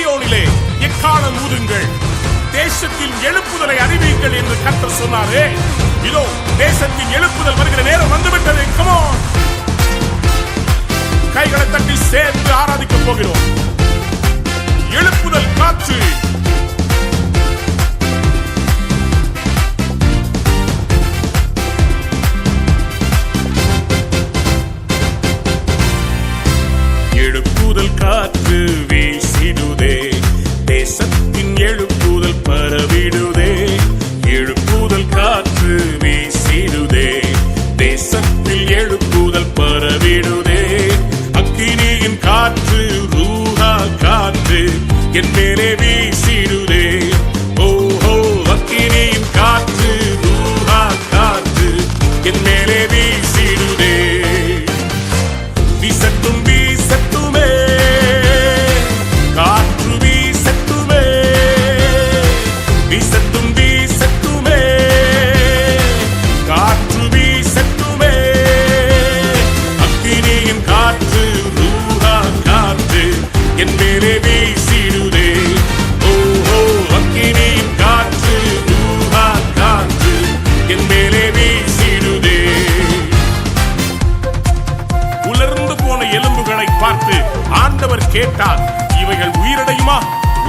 சீயோனிலே எக்காலம் ஊதுங்கள், தேசத்தின் எழுப்புதலை அறிவியுங்கள் என்று கர்த்தர் சொன்னாரே. இதோ தேசத்தின் எழுப்புதல் வருகிற நேரம் வந்துவிட்டது. Come on, கைகளை தட்டி சேர்த்து ஆராதிக்க போகிறோம். எழுப்புதல் காற்று எழுப்புதல் காற்று வீசிடுதே, தேசத்தின் எழுப்புதல் பரவிடுதே. எழுப்புதல் காற்று வீசிடுதே, தேசத்தில் எழுப்புதல் பரவிடுதே. அக்கினியின் காற்று ரூஹா காற்று என் மேலே வீசிடுதே. ஓஹோ, அக்கினியின் காற்று ரூஹா காற்று என் மேலே வீசிடுதே. வீசட்டும் வீசட்டுமே, காற்று வீசட்டுமே, வீசட்டும் வீசட்டுமே, காற்று வீசட்டுமே. அக்கினியின் காற்று ரூஹா காற்று என் மேலே வீசிடுதே. ஓஹோ, அக்கினியின் காற்று ரூஹா காற்று என் மேலே வீசிடுதே. உலர்ந்து போன எலும்புகளை பார்த்து ஆண்டவர் கேட்டார், இவைகள் உயிரடையுமா?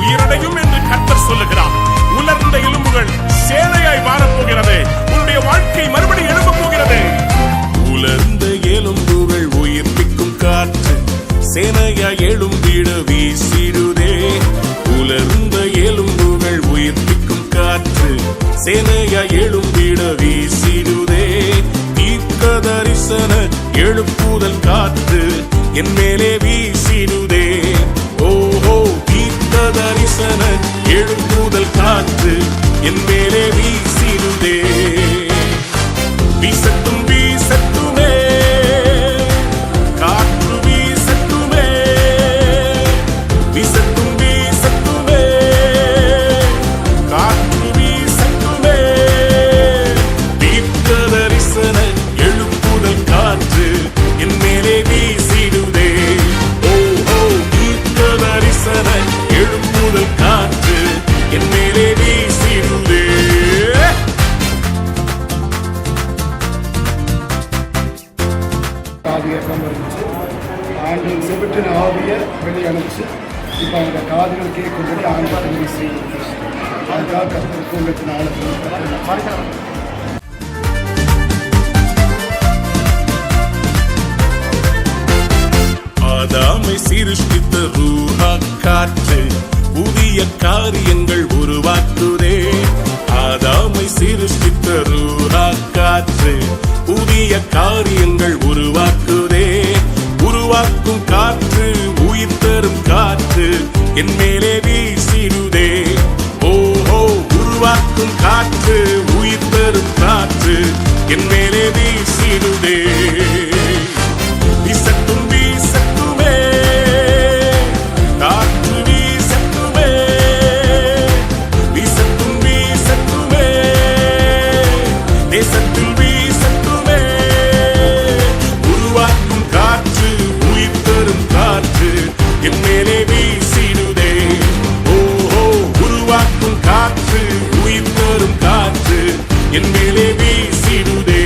உயிரடையும் என்று கர்த்தர் சொல்லுகிறார். உலர்ந்த எலும்புகள் சேனையாய் மாறப்போகிறது. உன்னுடைய வாழ்க்கை மறுபடியும் எழும்ப போகிறது. உலர்ந்த எலும்புகள் உயிர்ப்பிக்கும் காற்று சேனையாய் எழும்பிட வீசிடுதே. உலர்ந்த எலும்புகள் உயிர்ப்பிக்கும் காற்று சேனையாய் எழும்பிட வீசிடுதே. தீர்க்க தரிசன எழுப்புதல் காற்று என் மேலே வீசிடுதே. ஓஹோ, தீர்க்க தரிசன எழுப்புதல் காற்று என் மேலே வீசிடுதே. வீசட்டும் வீசட்டுமே, காற்று வீசட்டுமே, வீசட்டும் வீசட்டுமே, காற்று வீசட்டுமே. தீர்க்க தரிசன எழுப்புதல் காற்று என் மேலே வீசிடுதே. ஓஹோ, தீர்க்க தரிசன எழுப்புதல் காற்று என் மேலே வீசிடுதே. ஆண்டு செபற்றின ஆவிய வெளியே அனுப்பிச்சு இப்போ அவங்க காதுகள் கேட்கும்படி ஆண்டு உதவி செய்யுது. அதுக்காக கருத்து உங்களுக்கு நாளை ஆதாமை சிருஷ்டித்த ரூஹா காற்று புதிய காரியங்கள் உருவாக்குதே. ஆதாமை சிருஷ்டித்த ரூஹா காற்று புதிய காரியங்கள் உருவாக்குதே. உருவாக்கும் காற்று உயிர் தரும் காற்று என் மேலே வீசிடுதே. ஓஹோ, உருவாக்கும் காற்று உயிர் தரும் காற்று என் மேலே வீசிடுதே. வீசட்டும் வீசட்டுமே, காற்று வீசட்டுமே, வீசட்டும் வீசட்டுமே, தேசத்தில் வீசட்டுமே. உருவாக்கும் காற்று உயிர் தரும் காற்று என் மேலே வீசிடுதே. ஓஹோ, உருவாக்கும் காற்று உயிர் தரும் காற்று என் மேலே வீசிடுதே.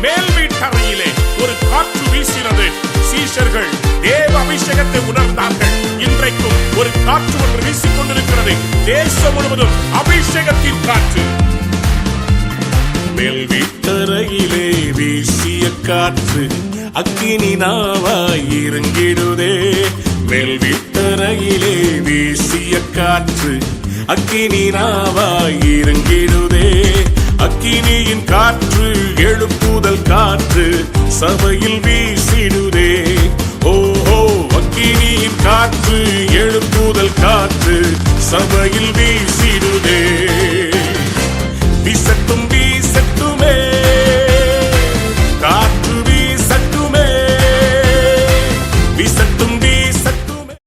மேல் வீட்டறையிலே ஒரு காற்று வீசினது. சீஷர்கள் தேவ அபிஷேகத்தை உணர்ந்தார்கள். இன்றைக்கும் ஒரு காற்று ஒன்று வீசிக் கொண்டிருக்கிறது. தேசம் முழுவதும் அபிஷேகத்தின் காற்று. மேல் வீட்டறையிலே வீசிய காற்று அக்கினி நாவாய் இறங்கிடுதே. மேல் வீட்டறையிலே வீசிய காற்று அக்கினி நாவாய் இறங்கிடுதே. அக்கினியின் காற்று எழுப்புதல் காற்று சபையில் வீசிடுதே. ஓஹோ, அக்கினியின் காற்று எழுப்புதல் காற்று சபையில் வீசிடுதே. வீசட்டும் வீசட்டுமே, காற்று வீசட்டுமே, வீசட்டும் வீசட்டும்